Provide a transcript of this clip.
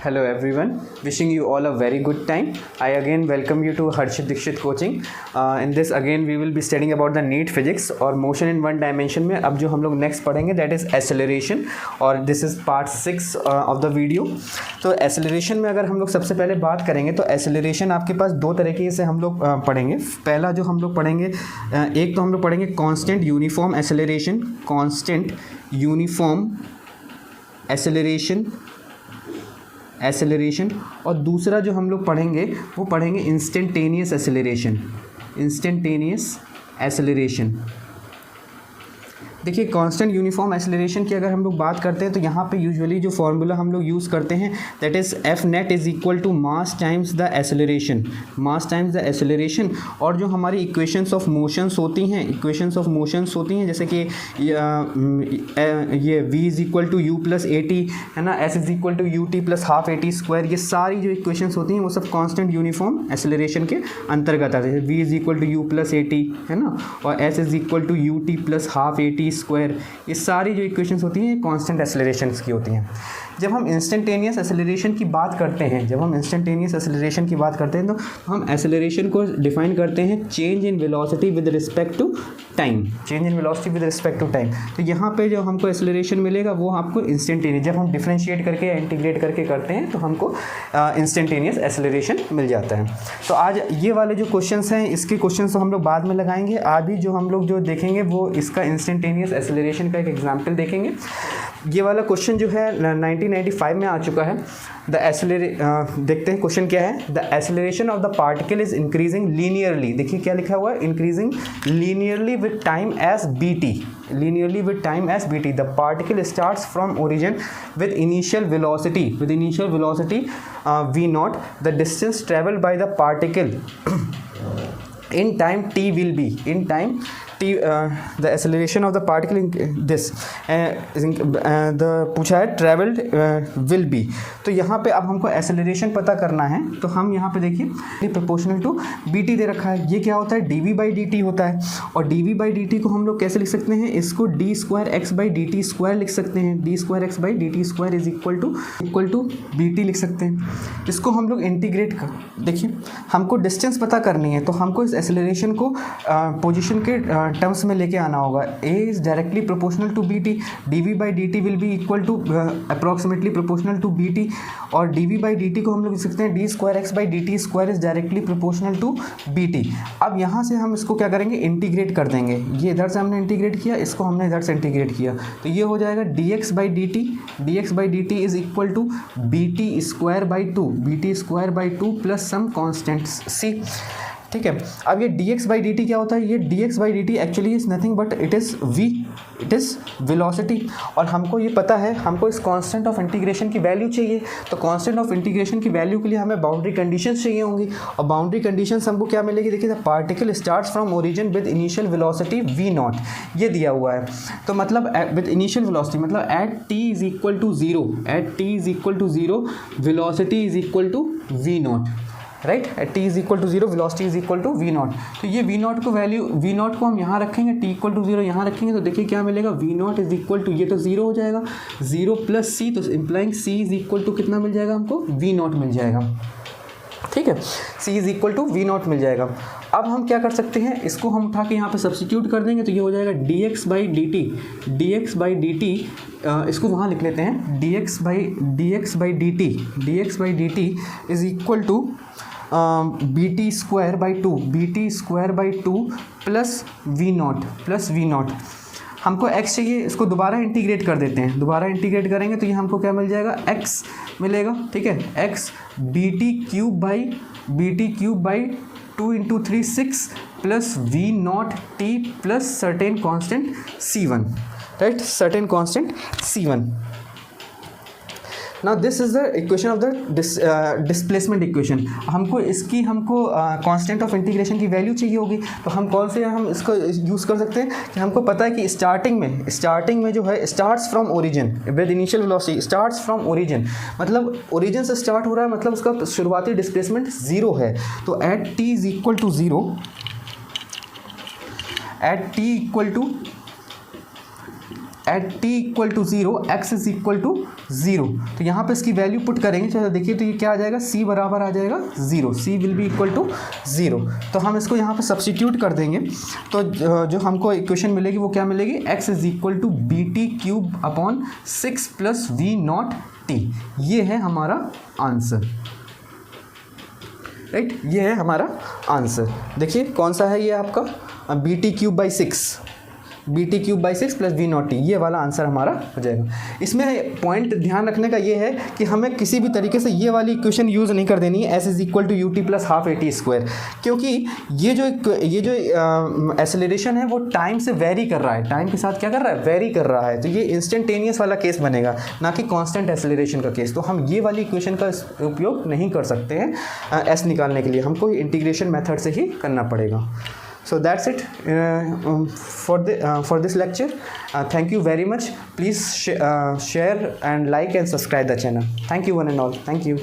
Hello everyone, wishing you all a very good time. I again welcome you to Harshit Dikshit coaching. In this again we will be studying about the neat physics और motion in one dimension में अब जो हम लोग next पढ़ेंगे that is acceleration और this is part 6 of the video. तो acceleration में अगर हम लोग सबसे पहले बात करेंगे तो acceleration आपके पास दो तरीके से हम लोग पढ़ेंगे. पहला जो हम लोग पढ़ेंगे एक तो हम लोग पढ़ेंगे constant uniform acceleration, constant uniform acceleration और दूसरा जो हम लोग पढ़ेंगे वो पढ़ेंगे इंस्टेंटेनियस एक्सेलरेशन. देखिए कांस्टेंट यूनिफॉर्म एक्सेलरेशन की अगर हम लोग बात करते हैं तो यहाँ पे यूजुअली जो फॉर्मूला हम लोग यूज़ करते हैं that is F net is equal to mass times the acceleration. और जो हमारी इक्वेशंस ऑफ मोशंस होती हैं जैसे कि ये v is equal to u plus a t है ना, s is equal to U T plus half A T square, ये सारी जो इक्वेशंस होती हैं वो सब कांस्टेंट यूनिफॉर्म एक्सेलरेशन के अंतर्गत आते हैं. v is equal to u plus a t है ना, और s is equal to U T plus half A T square, ये सारी जो इक्वेशंस होती हैं कांस्टेंट एक्सेलरेशंस की होती हैं. जब हम इंस्टेंटेनियस एक्सेलरेशन की बात करते हैं तो हम एक्सेलरेशन को डिफाइन करते हैं change in velocity with respect to time. तो यहाँ पे जो हमको एक्सेलरेशन मिलेगा वो आपको इंस्टेंटेनियस, जब हम डिफरेंशिएट करके या इंटीग्रेट करके करते हैं तो हमको इंस्टेंटेनियस एक्सेलरेशन मिल जाता है. तो आज ये वाले जो क्वेश्चंस हैं इसके क्वेश्चंस तो हम लोग बाद में लगाएंगे. अभी जो हम लोग जो देखेंगे वो इसका इंस्टेंटेनियस एक्सेलरेशन का एक एग्जाम्पल देखेंगे. ये वाला क्वेश्चन जो है 1995 में आ चुका है. देखते हैं क्वेश्चन क्या है. The acceleration of the particle is increasing linearly. देखिए क्या लिखा हुआ है, increasing linearly with time as b t. The particle starts from origin with initial velocity v naught. The distance travelled by the particle in time t will be the acceleration of the particle in this पूछा है traveled will be. तो यहाँ पे अब हमको acceleration पता करना है तो हम यहाँ पे देखिए प्रोपोर्शनल टू bt दे रखा है. ये क्या होता है, dv by dt होता है. और dv by dt को हम लोग कैसे लिख सकते हैं, इसको d square x by dt square लिख सकते हैं. d square x by dt square is equal to bt लिख सकते हैं. इसको हम लोग इंटीग्रेट कर, देखिए हमको डिस्टेंस पता करनी है तो हमको इस एक्सेलरेशन को पोजीशन के टर्म्स में लेके आना होगा. a is directly proportional to bt, dv by dt will be equal to approximately proportional to bt. और dv by dt को हम लोग लिख सकते हैं d square x by dt square is directly proportional to bt. अब यहाँ से हम इसको क्या करेंगे, इंटीग्रेट कर देंगे. ये इधर से हमने इंटीग्रेट किया, इसको हमने इधर से इंटीग्रेट किया तो ये हो जाएगा dx by dt is equal to bt square by two plus some constant c. ठीक है. अब ये dx by dt क्या होता है, ये dx by dt actually is nothing but it is velocity. और हमको ये पता है, हमको इस कांस्टेंट ऑफ इंटीग्रेशन की वैल्यू चाहिए. तो कांस्टेंट ऑफ इंटीग्रेशन की वैल्यू के लिए हमें बाउंड्री कंडीशंस चाहिए होंगी. और बाउंड्री कंडीशंस हमको क्या मिलेगी, देखिए the particle starts from origin with initial velocity v naught, ये दिया हुआ है. तो मतलब विद इनिशियल वेलोसिटी मतलब at t is equal to zero velocity is equal to v naught, right. At t is equal to zero velocity is equal to v naught. तो ये v naught को वैल्यू v नॉट को हम यहाँ रखेंगे, t equal to zero यहाँ रखेंगे तो देखिए क्या मिलेगा, v naught is equal to, ये तो ज़ीरो हो जाएगा, ज़ीरो प्लस c तो implying c is equal to कितना मिल जाएगा हमको, v नॉट मिल जाएगा. ठीक है, c is equal to v not मिल जाएगा. अब हम क्या कर सकते हैं, इसको हम उठा के यहाँ पे सब्स्टिट्यूट कर देंगे तो ये हो जाएगा dx by dt. इसको वहाँ लिख लेते हैं, dx by dt is equal to bt square by two plus v naught. हमको x चाहिए, इसको दोबारा इंटीग्रेट कर देते हैं. दोबारा इंटीग्रेट करेंगे तो ये हमको क्या मिल जाएगा, x मिलेगा. ठीक है, x bt cube by 2 into 3 6 plus v not t plus certain constant c1, right, certain constant c1. Now this is the equation of the displacement equation. हमको कांस्टेंट ऑफ इंटीग्रेशन की वैल्यू चाहिए होगी तो हम कौन से हम इसको यूज़ कर सकते हैं कि हमको पता है कि स्टार्टिंग में जो है starts from origin with initial velocity, starts from origin मतलब ओरिजिन से स्टार्ट हो रहा है, मतलब उसका शुरुआती डिस्प्लेसमेंट ज़ीरो है. तो at t is equal to zero, at t equal to 0 x is equal to 0। तो यहाँ पे इसकी वैल्यू पुट करेंगे तो देखिए तो ये क्या आ जाएगा, c बराबर आ जाएगा 0, c will be equal to 0। तो हम इसको यहाँ पे सब्सटीट्यूट कर देंगे तो जो हमको इक्वेशन मिलेगी वो क्या मिलेगी, x is equal to B T cube upon 6 plus V naught T. ये है हमारा आंसर, राइट, ये है हमारा आंसर। देखिए कौन सा है ये आपका, B T cube by 6, B T cube by 6 plus V naught T, ये वाला आंसर हमारा हो जाएगा। इसमें पॉइंट ध्यान रखने का ये है कि हमें किसी भी तरीके से ये वाली इक्वेशन यूज़ नहीं कर देनी है, S is equal to U T plus half A T square, क्योंकि ये जो एक्सेलरेशन है वो टाइम से वेरी कर रहा है, टाइम के साथ क्या कर रहा है, वेरी कर रहा है। तो ये इंस्टेंटेनियस वाला केस बनेगा, ना कि कांस्टेंट एक्सेलरेशन का केस। तो हम ये वाली इक्वेशन का उपयोग नहीं कर सकते हैं एस निकालने के लिए, हमको इंटीग्रेशन मेथड से ही करना पड़ेगा। So that's it for this lecture. Thank you very much. Please share and like and subscribe the channel. Thank you one and all. Thank you.